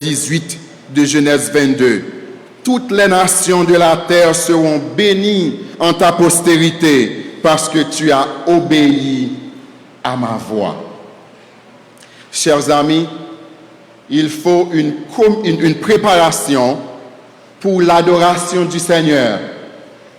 18 de Genèse 22. Toutes les nations de la terre seront bénies en ta postérité parce que tu as obéi à ma voix. Chers amis, il faut une préparation pour l'adoration du Seigneur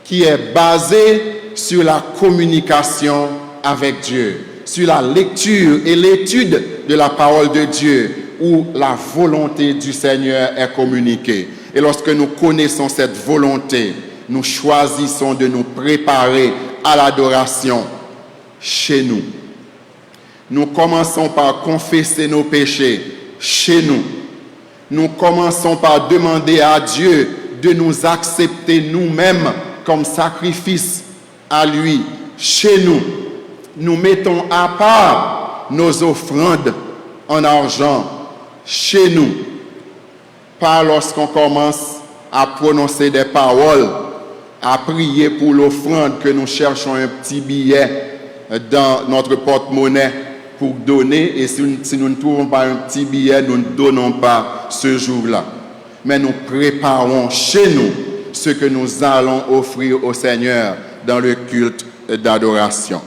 qui est basée sur la communication avec Dieu, sur la lecture et l'étude de la parole de Dieu, où la volonté du Seigneur est communiquée. Et lorsque nous connaissons cette volonté, nous choisissons de nous préparer à l'adoration chez nous. Nous commençons par confesser nos péchés chez nous. Nous commençons par demander à Dieu de nous accepter nous-mêmes comme sacrifice à lui chez nous. Nous mettons à part nos offrandes en argent chez nous, pas lorsqu'on commence à prononcer des paroles, à prier pour l'offrande, que nous cherchons un petit billet dans notre porte-monnaie pour donner, et si nous ne trouvons pas un petit billet, nous ne donnons pas ce jour-là. Mais nous préparons chez nous ce que nous allons offrir au Seigneur dans le culte d'adoration.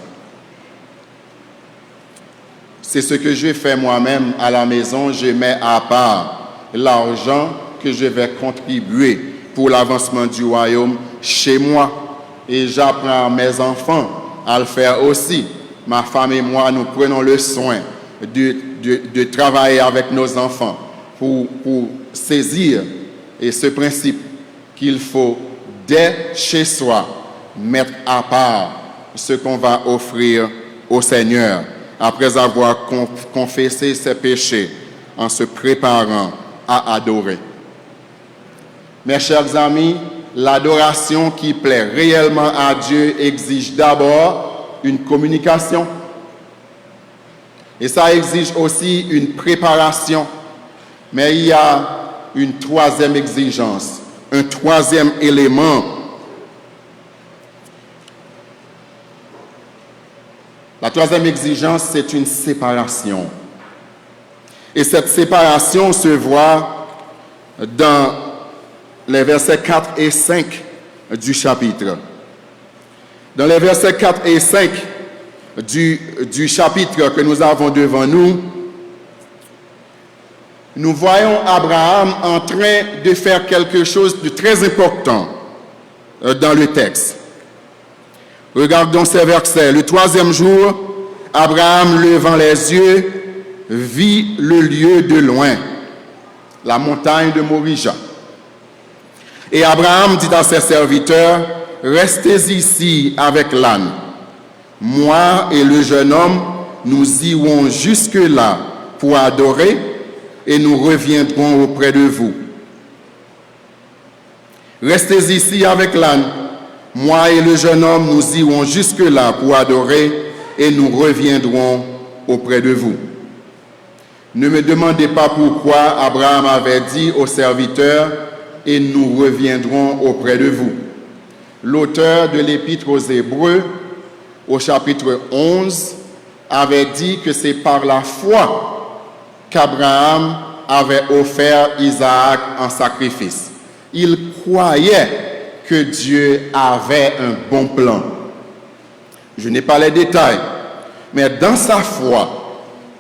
C'est ce que je fais moi-même à la maison. Je mets à part l'argent que je vais contribuer pour l'avancement du royaume chez moi. Et j'apprends à mes enfants à le faire aussi. Ma femme et moi, nous prenons le soin de travailler avec nos enfants pour saisir ce principe qu'il faut, dès chez soi, mettre à part ce qu'on va offrir au Seigneur, après avoir confessé ses péchés en se préparant à adorer. Mes chers amis, l'adoration qui plaît réellement à Dieu exige d'abord une communication. Et ça exige aussi une préparation. Mais il y a une troisième exigence, un troisième élément. La troisième exigence, c'est une séparation. Et cette séparation se voit dans les versets 4 et 5 du chapitre. Dans les versets 4 et 5 du chapitre que nous avons devant nous, nous voyons Abraham en train de faire quelque chose de très important dans le texte. Regardons ces versets. Le troisième jour, Abraham, levant les yeux, vit le lieu de loin, la montagne de Morija. Et Abraham dit à ses serviteurs, « Restez ici avec l'âne. Moi et le jeune homme, nous irons jusque-là pour adorer et nous reviendrons auprès de vous. Restez ici avec l'âne. Moi et le jeune homme, nous irons jusque-là pour adorer et nous reviendrons auprès de vous. » Ne me demandez pas pourquoi Abraham avait dit aux serviteurs « et nous reviendrons auprès de vous ». L'auteur de l'Épître aux Hébreux, au chapitre 11, avait dit que c'est par la foi qu'Abraham avait offert Isaac en sacrifice. Il croyait que Dieu avait un bon plan. Je n'ai pas les détails, mais dans sa foi,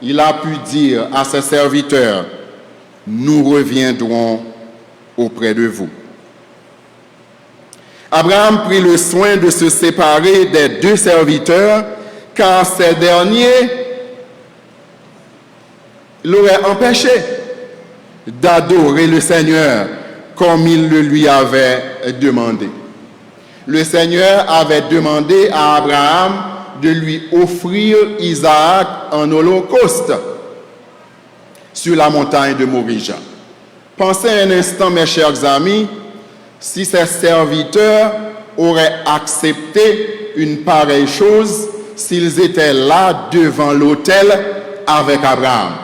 il a pu dire à ses serviteurs, « Nous reviendrons auprès de vous. » Abraham prit le soin de se séparer des deux serviteurs, car ces derniers l'auraient empêché d'adorer le Seigneur comme il le lui avait demandé. Le Seigneur avait demandé à Abraham de lui offrir Isaac en holocauste sur la montagne de Morija. Pensez un instant, mes chers amis, si ces serviteurs auraient accepté une pareille chose s'ils étaient là devant l'autel avec Abraham.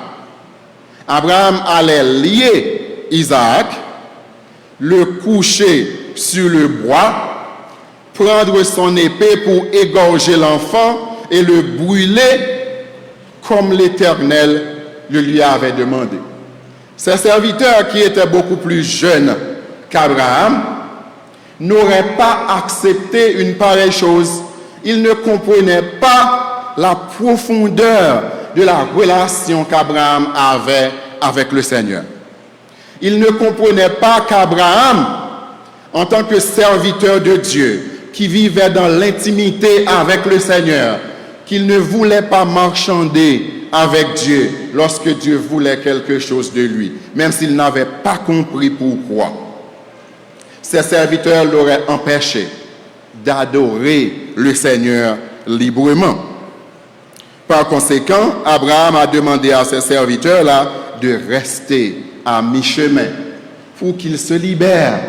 Abraham allait lier Isaac, le coucher sur le bois, prendre son épée pour égorger l'enfant et le brûler comme l'Éternel le lui avait demandé. Ses serviteurs, qui étaient beaucoup plus jeunes qu'Abraham, n'auraient pas accepté une pareille chose. Ils ne comprenaient pas la profondeur de la relation qu'Abraham avait avec le Seigneur. Ils ne comprenaient pas qu'Abraham, en tant que serviteur de Dieu, qui vivait dans l'intimité avec le Seigneur, qu'il ne voulait pas marchander avec Dieu lorsque Dieu voulait quelque chose de lui, même s'il n'avait pas compris pourquoi. Ses serviteurs l'auraient empêché d'adorer le Seigneur librement. Par conséquent, Abraham a demandé à ses serviteurs-là de rester à mi-chemin pour qu'ils se libèrent,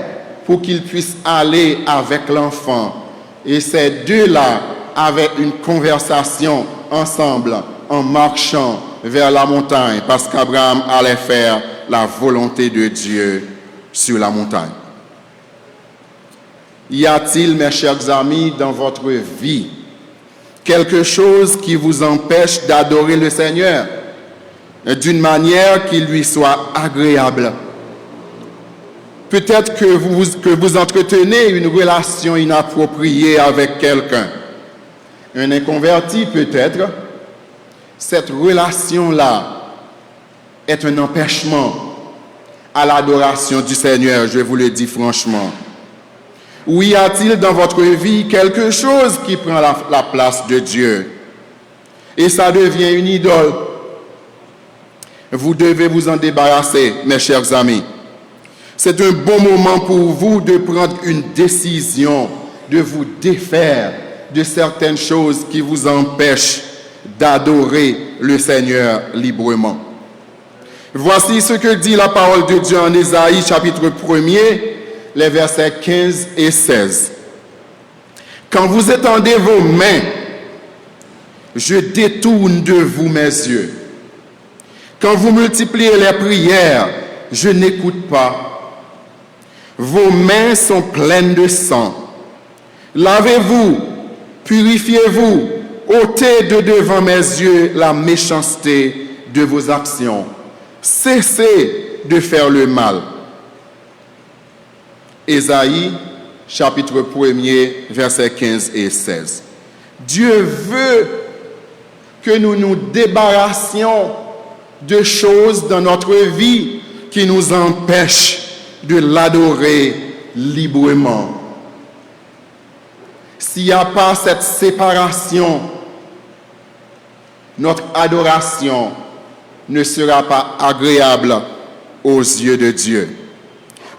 pour qu'ils puissent aller avec l'enfant. Et ces deux-là avaient une conversation ensemble en marchant vers la montagne, parce qu'Abraham allait faire la volonté de Dieu sur la montagne. Y a-t-il, mes chers amis, dans votre vie, quelque chose qui vous empêche d'adorer le Seigneur d'une manière qui lui soit agréable? Peut-être que vous entretenez une relation inappropriée avec quelqu'un. Un inconverti peut-être. Cette relation-là est un empêchement à l'adoration du Seigneur, je vous le dis franchement. Ou y a-t-il dans votre vie quelque chose qui prend la place de Dieu et ça devient une idole? Vous devez vous en débarrasser, mes chers amis. C'est un bon moment pour vous de prendre une décision, de vous défaire de certaines choses qui vous empêchent d'adorer le Seigneur librement. Voici ce que dit la parole de Dieu en Ésaïe, chapitre 1er, les versets 15 et 16. Quand vous étendez vos mains, je détourne de vous mes yeux. Quand vous multipliez les prières, je n'écoute pas. Vos mains sont pleines de sang. Lavez-vous, purifiez-vous, ôtez de devant mes yeux la méchanceté de vos actions. Cessez de faire le mal. Ésaïe, chapitre 1er, versets 15 et 16. Dieu veut que nous nous débarrassions de choses dans notre vie qui nous empêchent de l'adorer librement. S'il n'y a pas cette séparation, notre adoration ne sera pas agréable aux yeux de Dieu.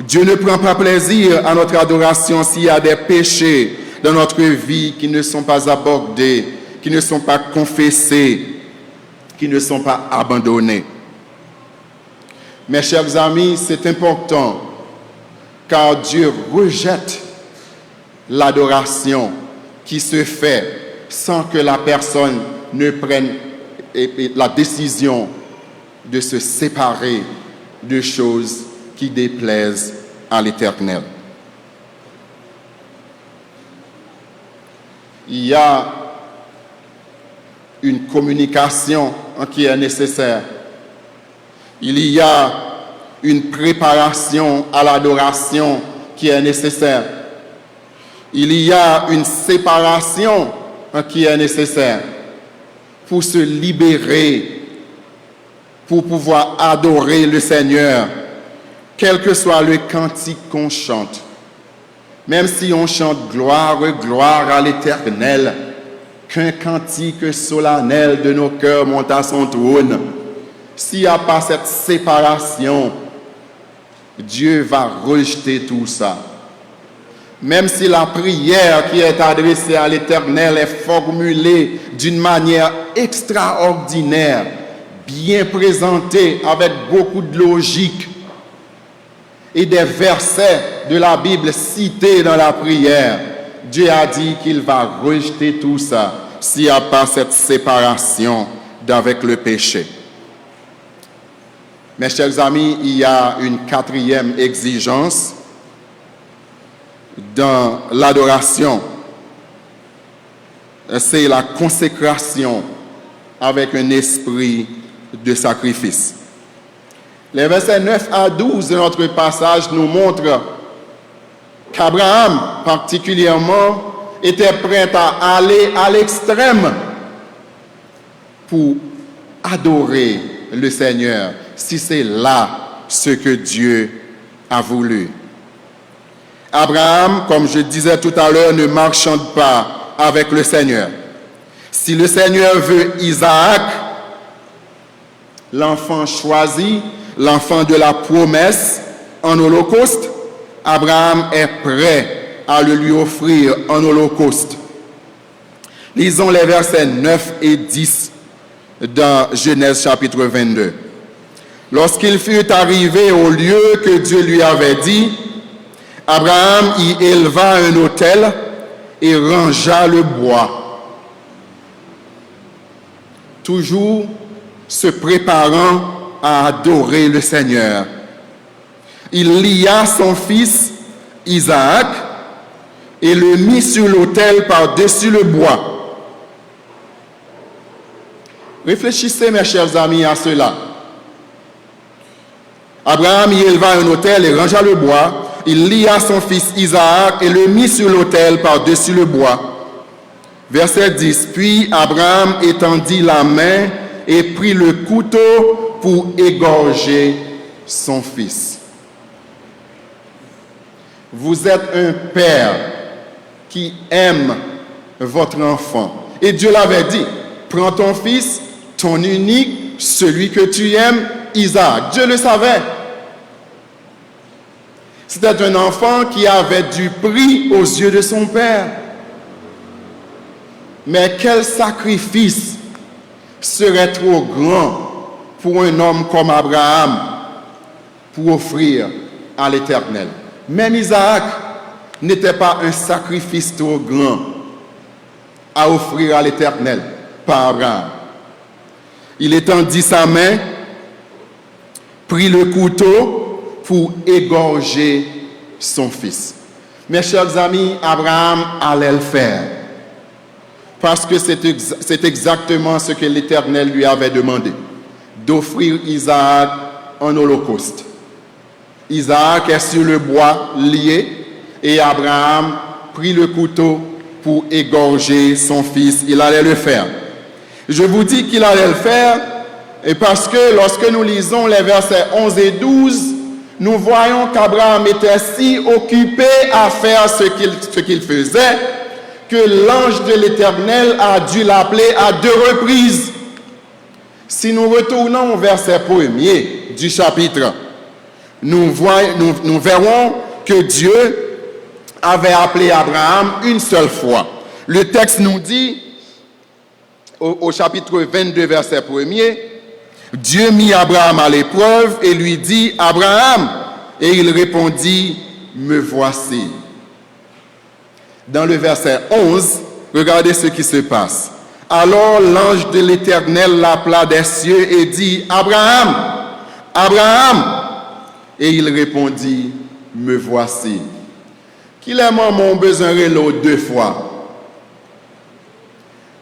Dieu ne prend pas plaisir à notre adoration s'il y a des péchés dans notre vie qui ne sont pas abordés, qui ne sont pas confessés, qui ne sont pas abandonnés. Mes chers amis, c'est important car Dieu rejette l'adoration qui se fait sans que la personne ne prenne la décision de se séparer de choses qui déplaisent à l'Éternel. Il y a une communication qui est nécessaire. Il y a une préparation à l'adoration qui est nécessaire. Il y a une séparation qui est nécessaire pour se libérer, pour pouvoir adorer le Seigneur, quel que soit le cantique qu'on chante. Même si on chante gloire, gloire à l'Éternel, qu'un cantique solennel de nos cœurs monte à son trône, s'il n'y a pas cette séparation, Dieu va rejeter tout ça. Même si la prière qui est adressée à l'Éternel est formulée d'une manière extraordinaire, bien présentée, avec beaucoup de logique, et des versets de la Bible cités dans la prière, Dieu a dit qu'il va rejeter tout ça s'il n'y a pas cette séparation d'avec le péché. Mes chers amis, il y a une quatrième exigence dans l'adoration. C'est la consécration avec un esprit de sacrifice. Les versets 9 à 12 de notre passage nous montrent qu'Abraham, particulièrement, était prêt à aller à l'extrême pour adorer le Seigneur, si c'est là ce que Dieu a voulu. Abraham, comme je disais tout à l'heure, ne marchande pas avec le Seigneur. Si le Seigneur veut Isaac, l'enfant choisi, l'enfant de la promesse, en holocauste, Abraham est prêt à le lui offrir en holocauste. Lisons les versets 9 et 10 dans Genèse chapitre 22. Lorsqu'il fut arrivé au lieu que Dieu lui avait dit, Abraham y éleva un autel et rangea le bois. Toujours se préparant à adorer le Seigneur. Il lia son fils Isaac et le mit sur l'autel par-dessus le bois. Réfléchissez, mes chers amis, à cela. Abraham y éleva un autel et rangea le bois. Il lia son fils Isaac et le mit sur l'autel par-dessus le bois. Verset 10. Puis Abraham étendit la main et prit le couteau pour égorger son fils. Vous êtes un père qui aime votre enfant. Et Dieu l'avait dit, prends ton fils, ton unique, celui que tu aimes, Isaac. Dieu le savait. C'était un enfant qui avait du prix aux yeux de son père. Mais quel sacrifice serait trop grand pour un homme comme Abraham pour offrir à l'Éternel? Même Isaac n'était pas un sacrifice trop grand à offrir à l'Éternel par Abraham. Il étendit sa main, prit le couteau pour égorger son fils. Mes chers amis, Abraham allait le faire. Parce que c'est exactement ce que l'Éternel lui avait demandé, d'offrir Isaac en holocauste. Isaac est sur le bois lié et Abraham prit le couteau pour égorger son fils. Il allait le faire. Je vous dis qu'il allait le faire et parce que lorsque nous lisons les versets 11 et 12, nous voyons qu'Abraham était si occupé à faire ce qu'il faisait que l'ange de l'Éternel a dû l'appeler à 2 reprises. Si nous retournons au verset 1er du chapitre, nous verrons que Dieu avait appelé Abraham une seule fois. Le texte nous dit, au chapitre 22, verset 1er, Dieu mit Abraham à l'épreuve et lui dit, Abraham, et il répondit, me voici. Dans le verset 11, regardez ce qui se passe. Alors l'ange de l'Éternel l'appela des cieux et dit, Abraham, Abraham. Et il répondit, me voici. Qu'il est mon besoin de l'eau 2 fois.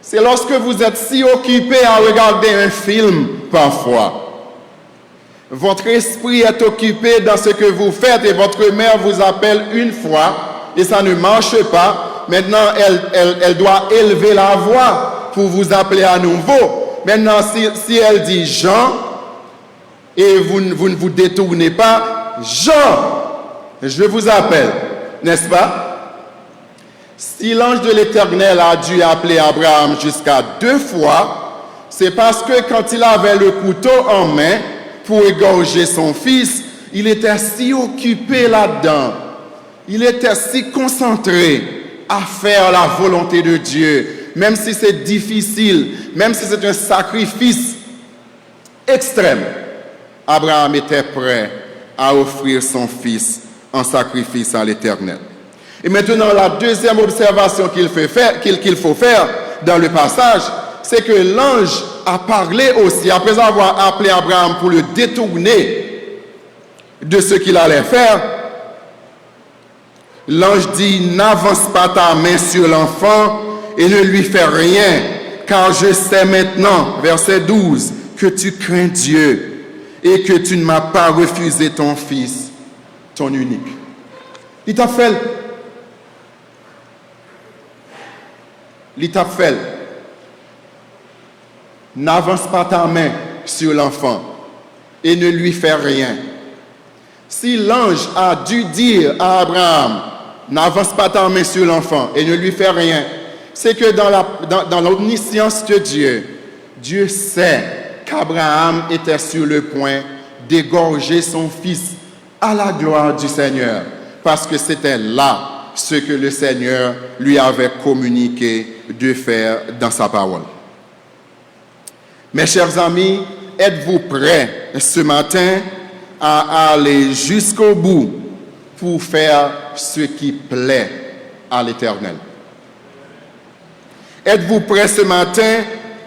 C'est lorsque vous êtes si occupé à regarder un film parfois. Votre esprit est occupé dans ce que vous faites et votre mère vous appelle une fois et ça ne marche pas. Maintenant, elle doit élever la voix pour vous appeler à nouveau. Maintenant, si elle dit Jean et vous ne vous détournez pas, Jean, je vous appelle, n'est-ce pas? Si l'ange de l'Éternel a dû appeler Abraham jusqu'à 2 fois, c'est parce que quand il avait le couteau en main pour égorger son fils, il était si occupé là-dedans, il était si concentré à faire la volonté de Dieu, même si c'est difficile, même si c'est un sacrifice extrême. Abraham était prêt à offrir son fils en sacrifice à l'Éternel. Et maintenant, la deuxième observation qu'il faut faire dans le passage, c'est que l'ange a parlé aussi, après avoir appelé Abraham pour le détourner de ce qu'il allait faire. L'ange dit, n'avance pas ta main sur l'enfant et ne lui fais rien, car je sais maintenant, verset 12, que tu crains Dieu et que tu ne m'as pas refusé ton fils, ton unique. Il t'a fait. Il t'a fait. N'avance pas ta main sur l'enfant et ne lui fais rien. Si l'ange a dû dire à Abraham, n'avance pas ta main sur l'enfant et ne lui fais rien, c'est que dans l'omniscience de Dieu, Dieu sait qu'Abraham était sur le point d'égorger son fils à la gloire du Seigneur, parce que c'était là ce que le Seigneur lui avait communiqué de faire dans sa parole. Mes chers amis, êtes-vous prêts ce matin à aller jusqu'au bout pour faire ce qui plaît à l'Éternel? Êtes-vous prêts ce matin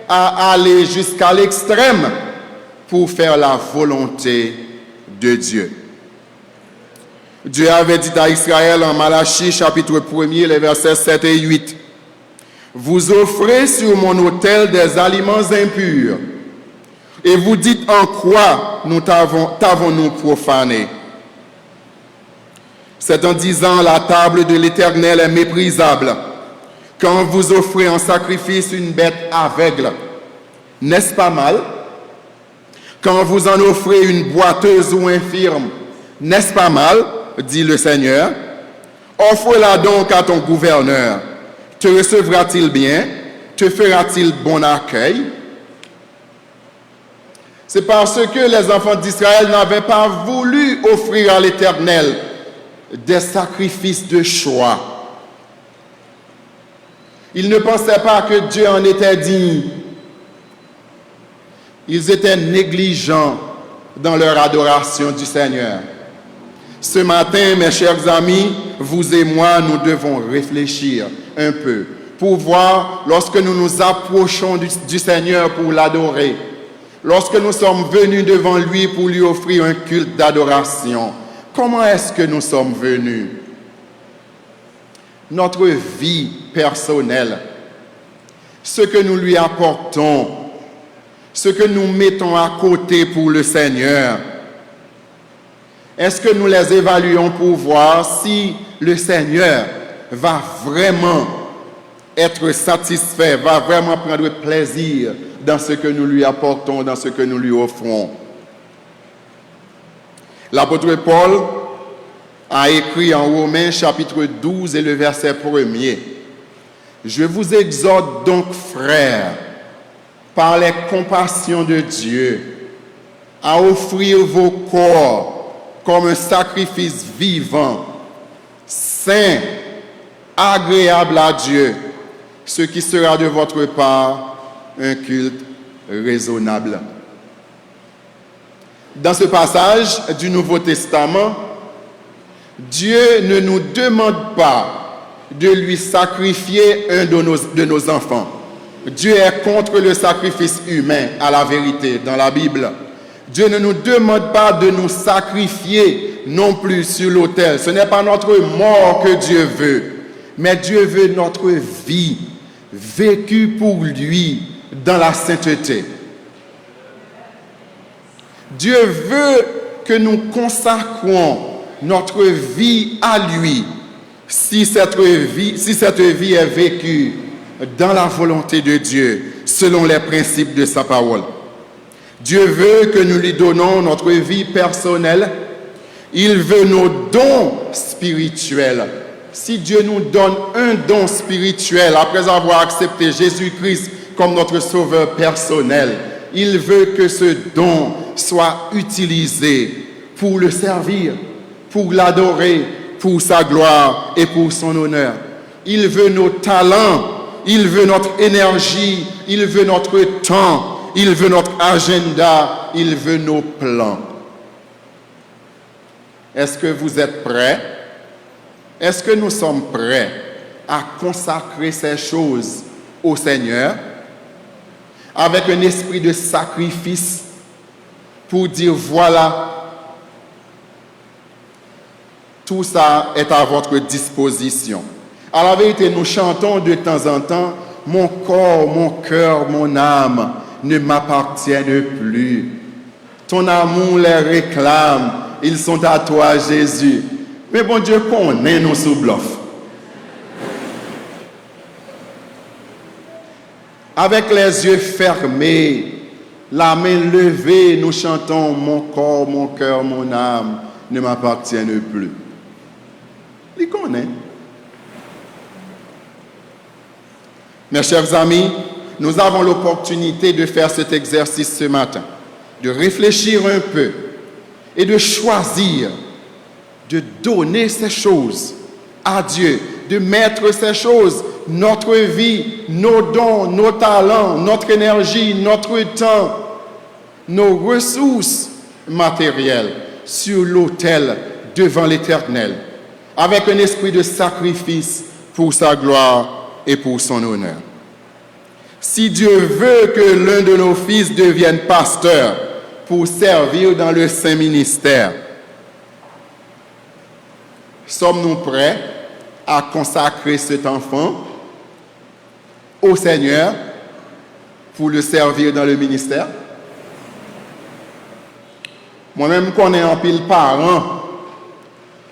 à aller jusqu'à l'extrême pour faire la volonté de Dieu? Dieu avait dit à Israël en Malachie chapitre 1er, les versets 7 et 8, « Vous offrez sur mon autel des aliments impurs, et vous dites en quoi t'avons-nous profané? C'est en disant la table de l'Éternel est méprisable, quand vous offrez en sacrifice une bête aveugle. N'est-ce pas mal? Quand vous en offrez une boiteuse ou infirme, n'est-ce pas mal? Dit le Seigneur. Offre-la donc à ton gouverneur. Te recevra-t-il bien? Te fera-t-il bon accueil? C'est parce que les enfants d'Israël n'avaient pas voulu offrir à l'Éternel des sacrifices de choix. Ils ne pensaient pas que Dieu en était digne. Ils étaient négligents dans leur adoration du Seigneur. Ce matin, mes chers amis, vous et moi, nous devons réfléchir un peu pour voir, lorsque nous nous approchons du Seigneur pour l'adorer, lorsque nous sommes venus devant lui pour lui offrir un culte d'adoration, comment est-ce que nous sommes venus? Notre vie personnelle, ce que nous lui apportons, ce que nous mettons à côté pour le Seigneur, est-ce que nous les évaluons pour voir si le Seigneur va vraiment être satisfait, va vraiment prendre plaisir dans ce que nous lui apportons, dans ce que nous lui offrons? L'apôtre Paul a écrit en Romains chapitre 12 et le verset 1er. « Je vous exhorte donc, frères, par les compassions de Dieu, à offrir vos corps comme un sacrifice vivant, saint, agréable à Dieu, ce qui sera de votre part un culte raisonnable. » Dans ce passage du Nouveau Testament, Dieu ne nous demande pas de lui sacrifier un de nos enfants. Dieu est contre le sacrifice humain, à la vérité, dans la Bible. Dieu ne nous demande pas de nous sacrifier non plus sur l'autel. Ce n'est pas notre mort que Dieu veut, mais Dieu veut notre vie vécue pour lui dans la sainteté. Dieu veut que nous consacrons notre vie à lui si cette vie est vécue dans la volonté de Dieu, selon les principes de sa parole. Dieu veut que nous lui donnons notre vie personnelle. Il veut nos dons spirituels. Si Dieu nous donne un don spirituel après avoir accepté Jésus-Christ comme notre sauveur personnel, il veut que ce don soit utilisé pour le servir, pour l'adorer, pour sa gloire et pour son honneur. Il veut nos talents, il veut notre énergie, il veut notre temps, il veut notre agenda, il veut nos plans. Est-ce que vous êtes prêts? Est-ce que nous sommes prêts à consacrer ces choses au Seigneur avec un esprit de sacrifice pour dire voilà, tout ça est à votre disposition. À la vérité, nous chantons de temps en temps « Mon corps, mon cœur, mon âme ne m'appartiennent plus. Ton amour les réclame. Ils sont à toi, Jésus. Mais bon Dieu connaît nous sous bluff. Avec les yeux fermés, la main levée, nous chantons « Mon corps, mon cœur, mon âme ne m'appartiennent plus ». Il connaît. Mes chers amis, nous avons l'opportunité de faire cet exercice ce matin, de réfléchir un peu et de choisir de donner ces choses à Dieu, de mettre ces choses, notre vie, nos dons, nos talents, notre énergie, notre temps, nos ressources matérielles sur l'autel devant l'Éternel, avec un esprit de sacrifice pour sa gloire et pour son honneur. Si Dieu veut que l'un de nos fils devienne pasteur pour servir dans le saint ministère, sommes-nous prêts à consacrer cet enfant au Seigneur pour le servir dans le ministère? Moi-même, quand on est en pile parents,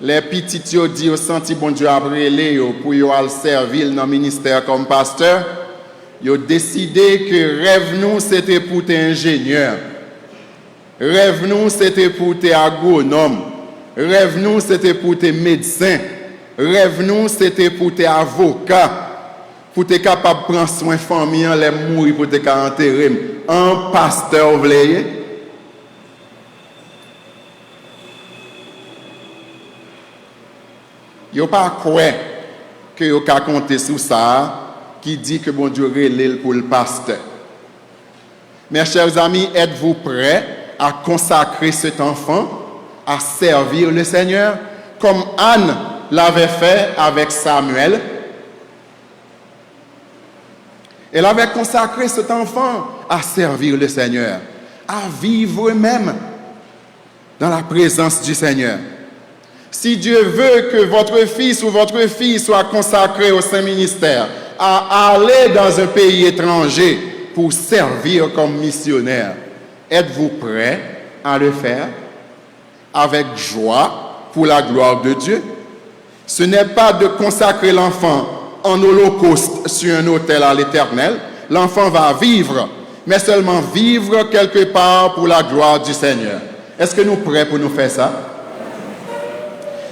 les petits qui disent au senti bon Dieu après les pour y aller servir dans le ministère comme pasteur, ils ont décidé que rêve nous c'était pour être ingénieur, rêve nous c'était pour être agronome, rêve nous c'était pour être médecin, rêve nous c'était pour être avocat, pour être capable de prendre soin de la famille, les mourir pour être enterrer. Un pasteur, vous voyez? Il n'y a pas quoi que vous pouvez compter sur ça qui dit que bon Dieu relève pour le pasteur. Mes chers amis, êtes-vous prêts à consacrer cet enfant à servir le Seigneur comme Anne l'avait fait avec Samuel? Elle avait consacré cet enfant à servir le Seigneur, à vivre même dans la présence du Seigneur. Si Dieu veut que votre fils ou votre fille soit consacré au saint ministère, à aller dans un pays étranger pour servir comme missionnaire, êtes-vous prêt à le faire avec joie pour la gloire de Dieu? Ce n'est pas de consacrer l'enfant en holocauste sur un autel à l'Éternel. L'enfant va vivre, mais seulement vivre quelque part pour la gloire du Seigneur. Est-ce que nous sommes prêts pour nous faire ça?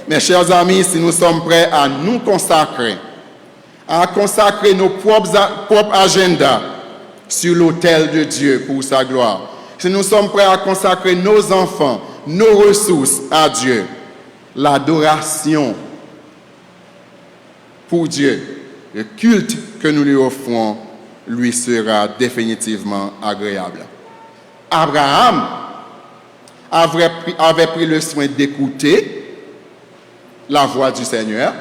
Mes chers amis, si nous sommes prêts à nous consacrer, à consacrer nos propres agendas sur l'autel de Dieu pour sa gloire, si nous sommes prêts à consacrer nos enfants, nos ressources à Dieu, l'adoration pour Dieu, le culte que nous lui offrons, lui sera définitivement agréable. Abraham avait pris le soin d'écouter la voix du Seigneur.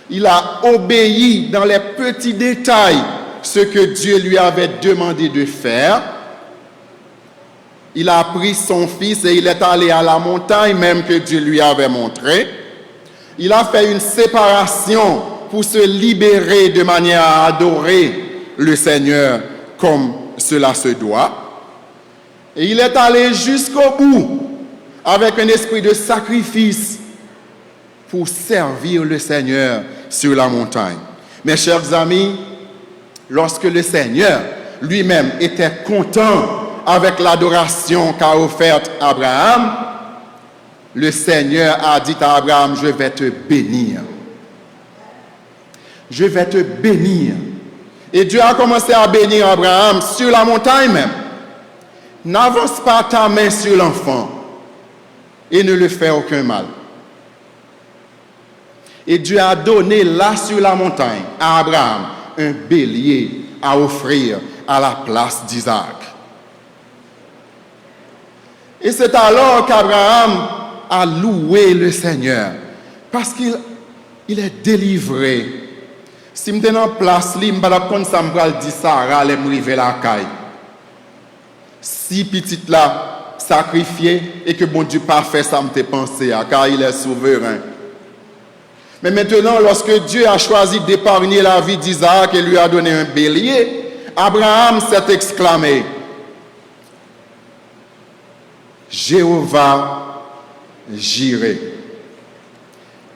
Il a obéi dans les petits détails ce que Dieu lui avait demandé de faire. Il a pris son fils et il est allé à la montagne même que Dieu lui avait montré. Il a fait une séparation pour se libérer de manière à adorer le Seigneur comme cela se doit. Et il est allé jusqu'au bout avec un esprit de sacrifice pour servir le Seigneur sur la montagne. Mes chers amis, lorsque le Seigneur lui-même était content avec l'adoration qu'a offerte Abraham, le Seigneur a dit à Abraham, je vais te bénir. Je vais te bénir. Et Dieu a commencé à bénir Abraham sur la montagne même. N'avance pas ta main sur l'enfant et ne lui fais aucun mal. Et Dieu a donné là sur la montagne à Abraham un bélier à offrir à la place d'Isaac. Et c'est alors qu'Abraham a loué le Seigneur parce qu'il est délivré. Si je suis en place, je ne sais pas si je dis Sarah, elle me la caille. Si petite là, sacrifié et que bon Dieu pas fait ça, me pensé, car il est souverain. Mais maintenant, lorsque Dieu a choisi d'épargner la vie d'Isaac et lui a donné un bélier, Abraham s'est exclamé, Jéhovah Jireh.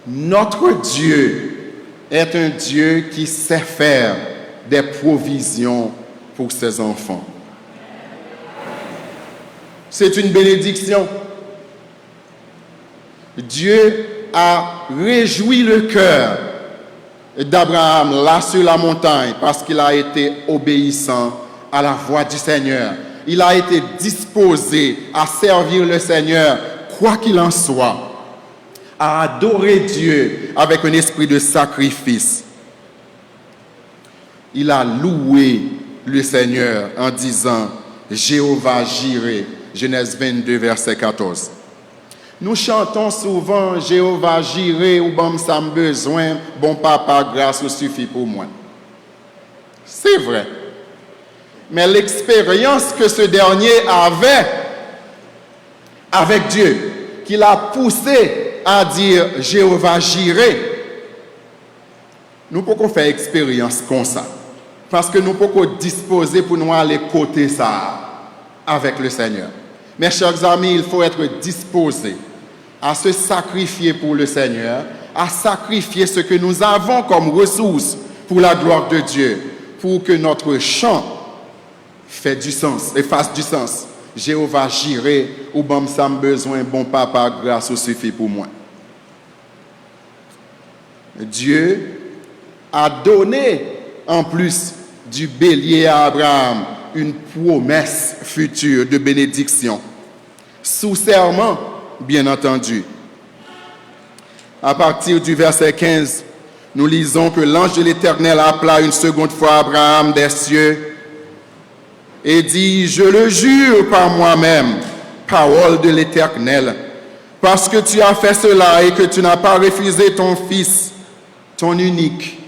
Notre Dieu est un Dieu qui sait faire des provisions pour ses enfants. C'est une bénédiction. Dieu a réjoui le cœur d'Abraham là sur la montagne parce qu'il a été obéissant à la voix du Seigneur. Il a été disposé à servir le Seigneur, quoi qu'il en soit, à adorer Dieu avec un esprit de sacrifice. Il a loué le Seigneur en disant « Jéhovah Jireh », Genèse 22, verset 14. Nous chantons souvent « Jéhovah Jireh » ou « Bon, ça me besoin, bon papa, grâce suffit pour moi ». C'est vrai. Mais l'expérience que ce dernier avait avec Dieu, qui l'a poussé à dire « Jéhovah Jireh », nous pouvons faire expérience comme ça. Parce que nous pouvons disposer pour nous aller côté ça avec le Seigneur. Mes chers amis, il faut être disposé à se sacrifier pour le Seigneur, à sacrifier ce que nous avons comme ressources pour la gloire de Dieu, pour que notre chant fasse du sens. Jéhovah Jireh, ou bon ça me besoin, bon papa, grâce suffit pour moi. Dieu a donné en plus du bélier à Abraham une promesse future de bénédiction, sous serment, bien entendu. À partir du verset 15, nous lisons que l'ange de l'Éternel appela une seconde fois Abraham des cieux et dit « Je le jure par moi-même, parole de l'Éternel, parce que tu as fait cela et que tu n'as pas refusé ton fils, ton unique.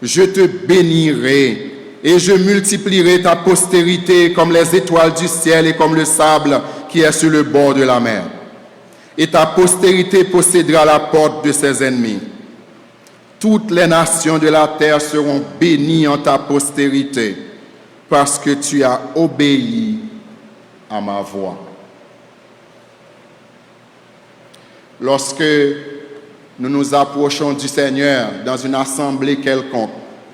Je te bénirai et je multiplierai ta postérité comme les étoiles du ciel et comme le sable qui est sur le bord de la mer. Et ta postérité possédera la porte de ses ennemis. Toutes les nations de la terre seront bénies en ta postérité, parce que tu as obéi à ma voix. » Lorsque nous nous approchons du Seigneur dans une assemblée quelconque,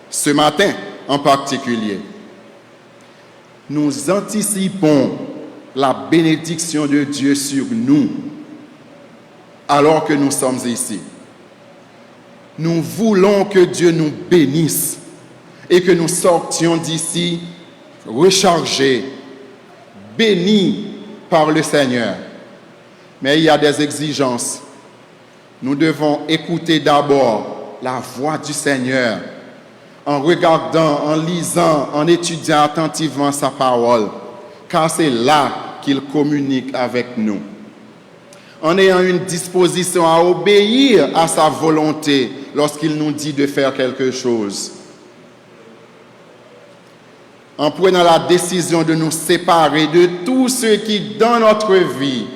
ce matin en particulier, nous anticipons la bénédiction de Dieu sur nous alors que nous sommes ici. Nous voulons que Dieu nous bénisse et que nous sortions d'ici rechargés, bénis par le Seigneur. Mais il y a des exigences. Nous devons écouter d'abord la voix du Seigneur en regardant, en lisant, en étudiant attentivement sa parole, car c'est là qu'il communique avec nous. En ayant une disposition à obéir à sa volonté lorsqu'il nous dit de faire quelque chose. En prenant la décision de nous séparer de tout ce qui, dans notre vie,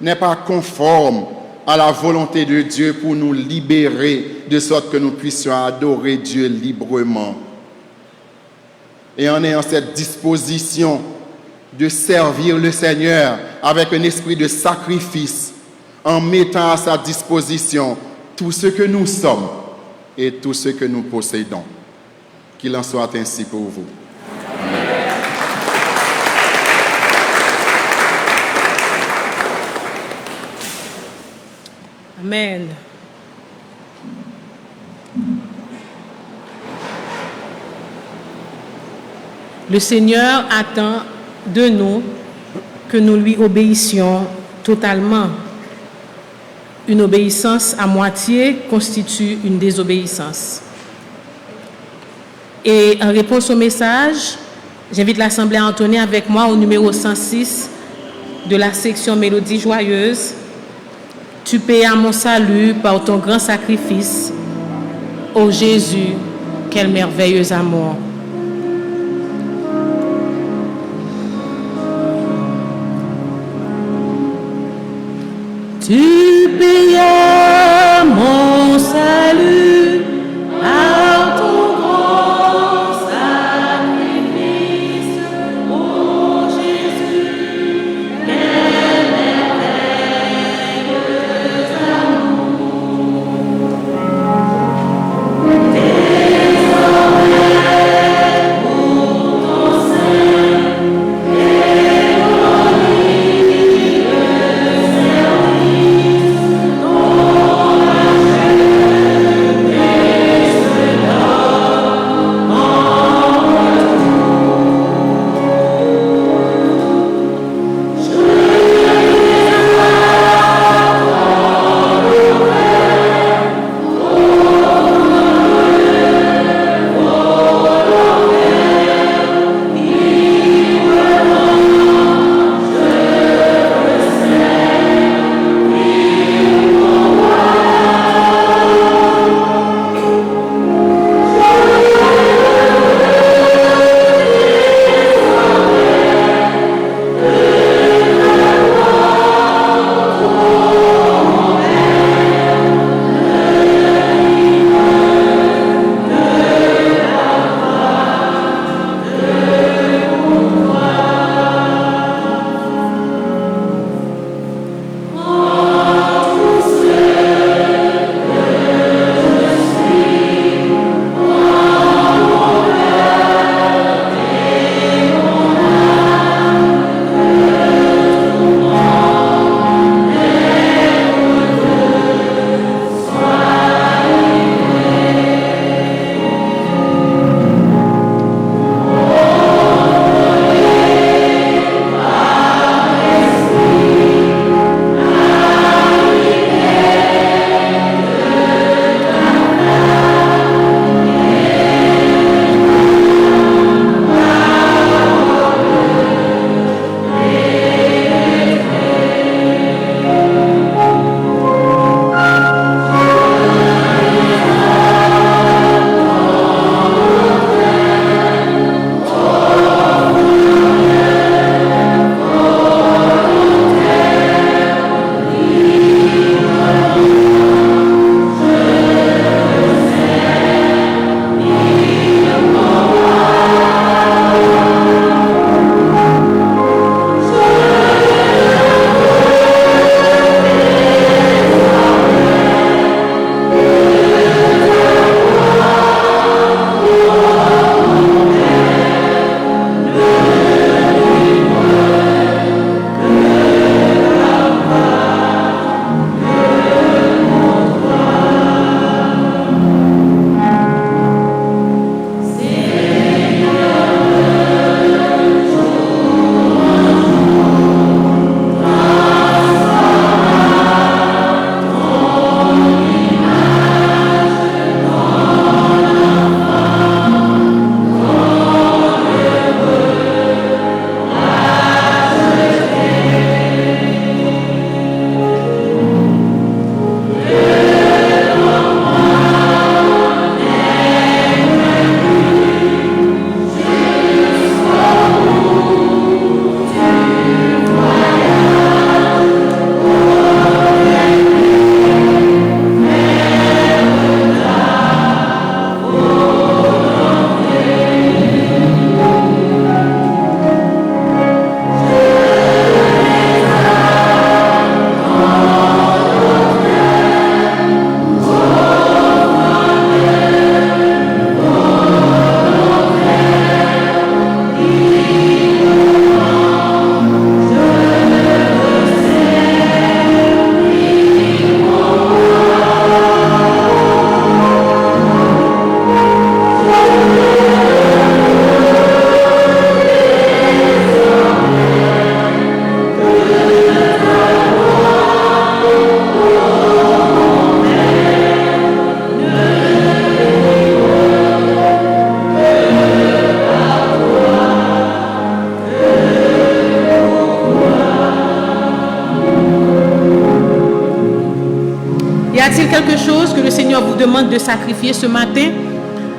n'est pas conforme à la volonté de Dieu pour nous libérer de sorte que nous puissions adorer Dieu librement. Et en ayant cette disposition de servir le Seigneur avec un esprit de sacrifice, en mettant à sa disposition tout ce que nous sommes et tout ce que nous possédons. Qu'il en soit ainsi pour vous. Amen. Le Seigneur attend de nous que nous lui obéissions totalement. Une obéissance à moitié constitue une désobéissance. Et en réponse au message, j'invite l'Assemblée à entonner avec moi au numéro 106 de la section Mélodie joyeuse. Tu payas mon salut par ton grand sacrifice. Ô Jésus, quel merveilleux amour. Tu payas mon salut par ton grand sacrifice. Ô Jésus, quel Y a-t-il quelque chose que le Seigneur vous demande de sacrifier ce matin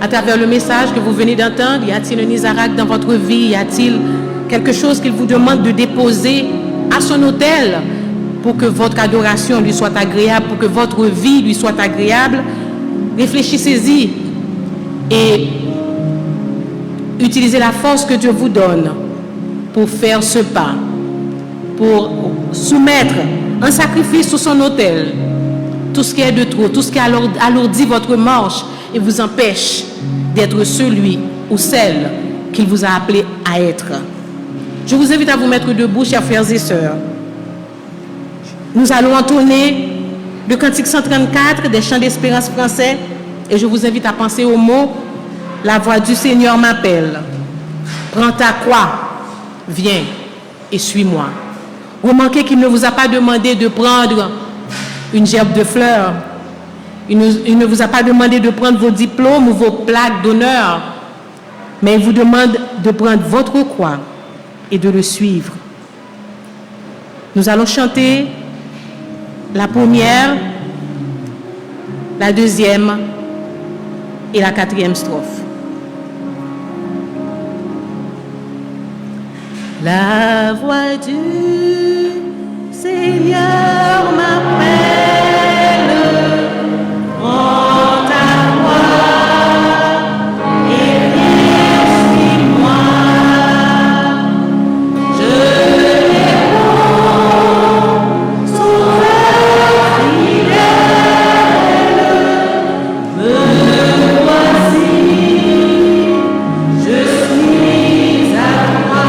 à travers le message que vous venez d'entendre? Y a-t-il un Isaac dans votre vie? Y a-t-il quelque chose qu'il vous demande de déposer à son autel pour que votre adoration lui soit agréable, pour que votre vie lui soit agréable? Réfléchissez-y et utilisez la force que Dieu vous donne pour faire ce pas, pour soumettre un sacrifice sur son autel, tout ce qui est de trop, tout ce qui alourdit votre marche et vous empêche d'être celui ou celle qu'il vous a appelé à être. Je vous invite à vous mettre debout, chers frères et sœurs. Nous allons entonner le cantique 134 des chants d'espérance français et je vous invite à penser au mot « La voix du Seigneur m'appelle. Prends ta croix, viens et suis-moi ». Remarquez qu'il ne vous a pas demandé de prendre une gerbe de fleurs. Il ne vous a pas demandé de prendre vos diplômes ou vos plaques d'honneur, mais il vous demande de prendre votre croix et de le suivre. Nous allons chanter la première, la deuxième et la quatrième strophe. La voix du Seigneur m'appelle, prends ta croix et viens suis-moi. Je réponds, sauveur fidèle, me voici, je suis à toi.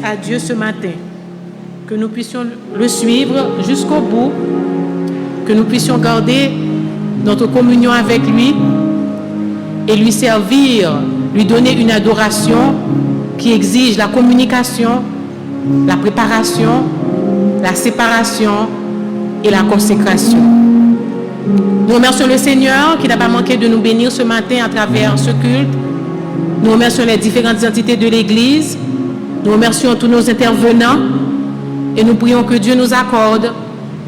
À Dieu ce matin, que nous puissions le suivre jusqu'au bout, que nous puissions garder notre communion avec lui et lui servir, lui donner une adoration qui exige la communication, la préparation, la séparation et la consécration. Nous remercions le Seigneur qui n'a pas manqué de nous bénir ce matin à travers ce culte. Nous remercions les différentes entités de l'Église. Nous remercions tous nos intervenants et nous prions que Dieu nous accorde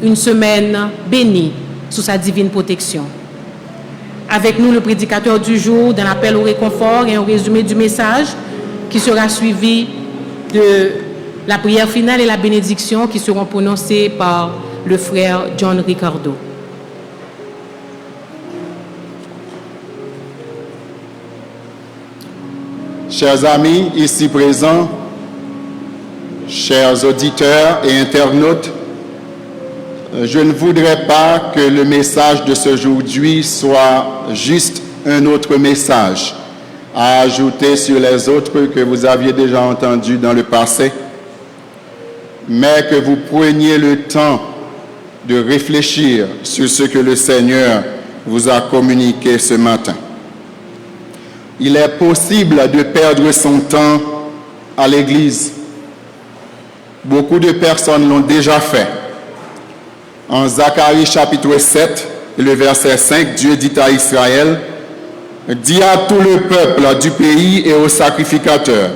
une semaine bénie sous sa divine protection. Avec nous, le prédicateur du jour dans l'appel au réconfort et un résumé du message qui sera suivi de la prière finale et la bénédiction qui seront prononcées par le frère John Ricardo. Chers amis ici présents, chers auditeurs et internautes, je ne voudrais pas que le message de ce aujourd'hui soit juste un autre message à ajouter sur les autres que vous aviez déjà entendus dans le passé, mais que vous preniez le temps de réfléchir sur ce que le Seigneur vous a communiqué ce matin. Il est possible de perdre son temps à l'Église. Beaucoup de personnes l'ont déjà fait. En Zacharie chapitre 7, le verset 5, Dieu dit à Israël, « Dis à tout le peuple du pays et aux sacrificateurs,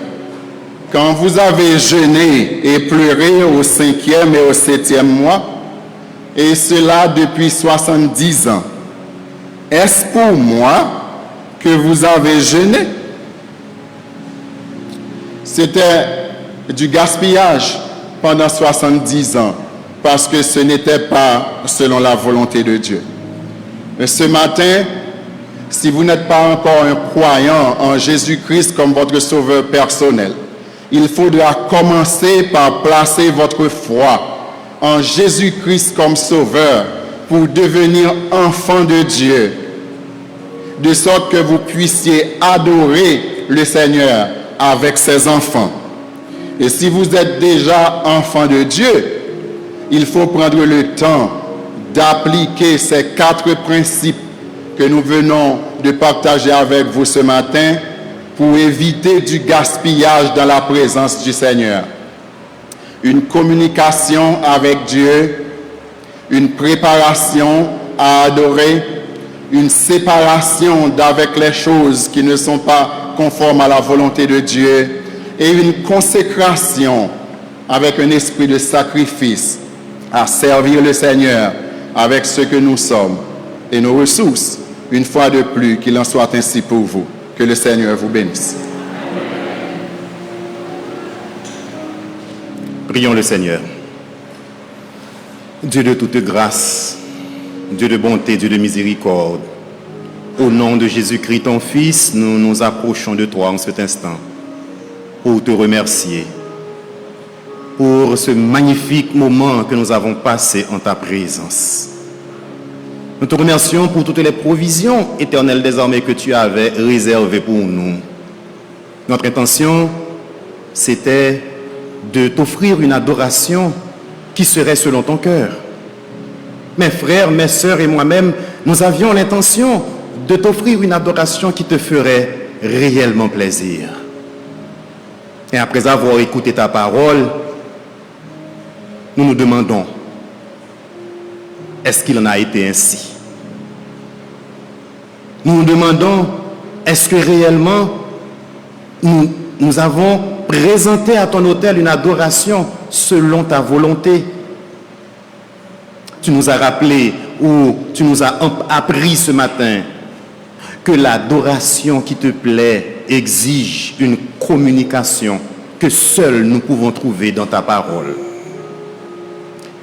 quand vous avez jeûné et pleuré au 5e et au 7e mois, et cela depuis 70 ans, est-ce pour moi que vous avez jeûné? » C'était du gaspillage pendant 70 ans, parce que ce n'était pas selon la volonté de Dieu. Et ce matin, si vous n'êtes pas encore un croyant en Jésus-Christ comme votre sauveur personnel, il faudra commencer par placer votre foi en Jésus-Christ comme sauveur pour devenir enfant de Dieu, de sorte que vous puissiez adorer le Seigneur avec ses enfants. Et si vous êtes déjà enfant de Dieu, il faut prendre le temps d'appliquer ces 4 principes que nous venons de partager avec vous ce matin pour éviter du gaspillage dans la présence du Seigneur. Une communication avec Dieu, une préparation à adorer, une séparation d'avec les choses qui ne sont pas conformes à la volonté de Dieu et une consécration avec un esprit de sacrifice à servir le Seigneur avec ce que nous sommes et nos ressources. Une fois de plus, qu'il en soit ainsi pour vous. Que le Seigneur vous bénisse. Prions le Seigneur. Dieu de toute grâce, Dieu de bonté, Dieu de miséricorde, au nom de Jésus-Christ, ton Fils, nous nous approchons de toi en cet instant pour te remercier pour ce magnifique moment que nous avons passé en ta présence. Nous te remercions pour toutes les provisions éternelles désormais que tu avais réservées pour nous. Notre intention, c'était de t'offrir une adoration qui serait selon ton cœur. Mes frères, mes sœurs et moi-même, nous avions l'intention de t'offrir une adoration qui te ferait réellement plaisir. Et après avoir écouté ta parole, nous nous demandons, est-ce qu'il en a été ainsi? Nous nous demandons, est-ce que réellement nous avons présenté à ton autel une adoration selon ta volonté? Tu nous as rappelé ou tu nous as appris ce matin que l'adoration qui te plaît exige une communication que seuls nous pouvons trouver dans ta parole.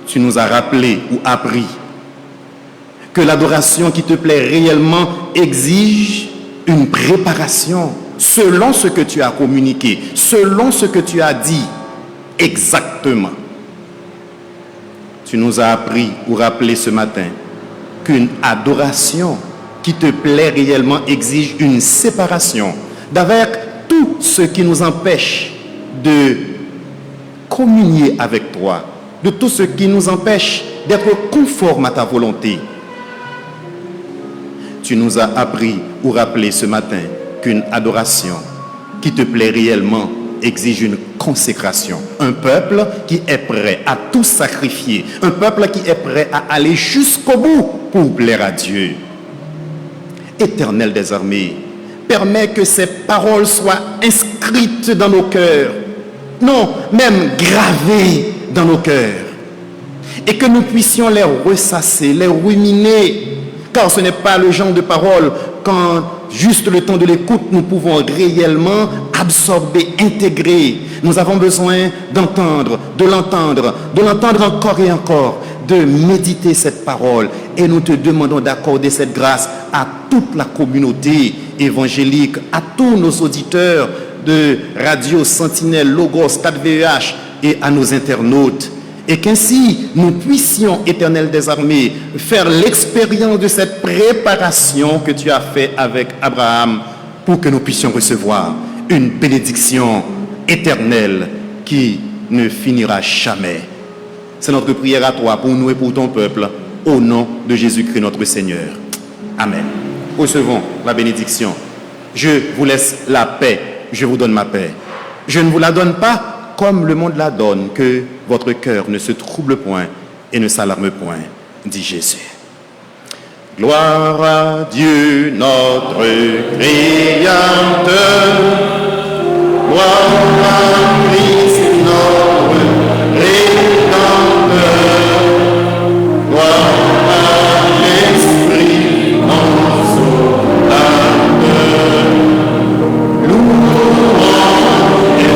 Tu nous as rappelé ou appris que l'adoration qui te plaît réellement exige une préparation selon ce que tu as communiqué, selon ce que tu as dit exactement. Tu nous as appris ou rappelé ce matin qu'une adoration qui te plaît réellement exige une séparation d'avec tout ce qui nous empêche de communier avec toi, de tout ce qui nous empêche d'être conforme à ta volonté. Tu nous as appris ou rappeler ce matin qu'une adoration qui te plaît réellement exige une consécration. Un peuple qui est prêt à tout sacrifier. Un peuple qui est prêt à aller jusqu'au bout pour plaire à Dieu. Éternel des armées, permets que ces paroles soient inscrites dans nos cœurs. Non, même gravées dans nos cœurs. Et que nous puissions les ressasser, les ruminer. Car ce n'est pas le genre de paroles quand juste le temps de l'écoute, nous pouvons réellement absorber, intégrer. Nous avons besoin d'entendre, de l'entendre encore et encore, de méditer cette parole. Et nous te demandons d'accorder cette grâce à toute la communauté évangélique, à tous nos auditeurs de Radio Sentinelle, Logos, 4VEH et à nos internautes. Et qu'ainsi nous puissions, Éternel des armées, faire l'expérience de cette préparation que tu as fait avec Abraham pour que nous puissions recevoir une bénédiction éternelle qui ne finira jamais. C'est notre prière à toi pour nous et pour ton peuple, au nom de Jésus-Christ notre Seigneur. Amen. Recevons la bénédiction. Je vous laisse la paix, je vous donne ma paix. Je ne vous la donne pas comme le monde la donne, que votre cœur ne se trouble point et ne s'alarme point, dit Jésus. Gloire à Dieu notre Créateur, gloire à Christ notre Rédempteur, gloire à l'Esprit mon Sauveur. Louange et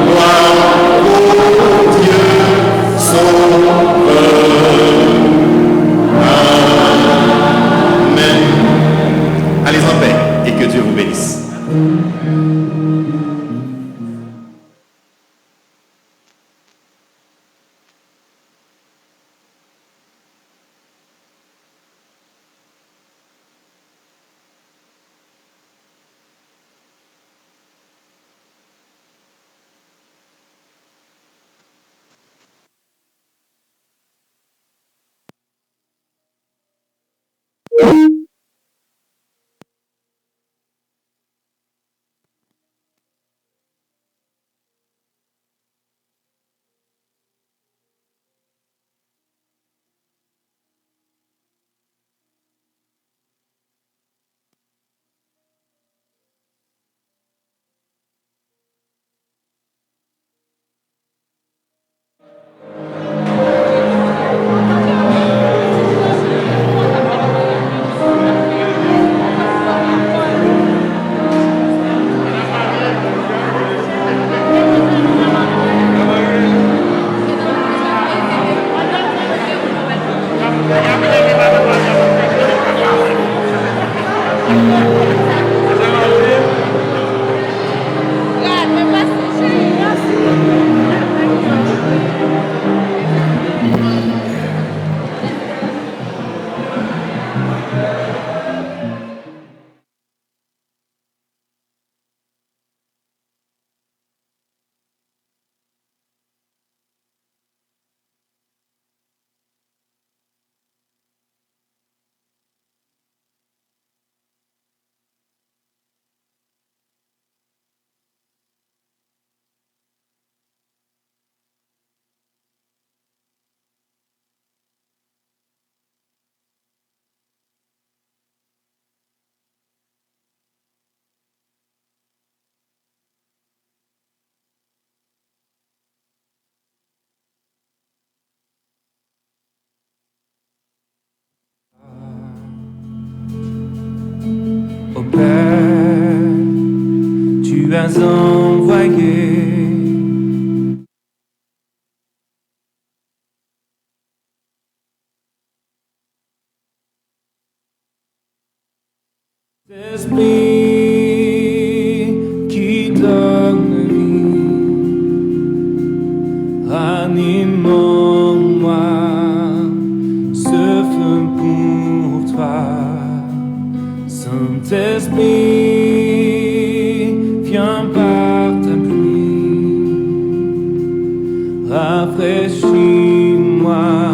gloire au Dieu Sauveur. Amen. Allez en paix et que Dieu vous bénisse. Ô Père, tu as envoyé l'Esprit qui donne vie, anime-moi, ce feu pour toi. Saint-Esprit, viens par ta pluie, rafraîchis-moi.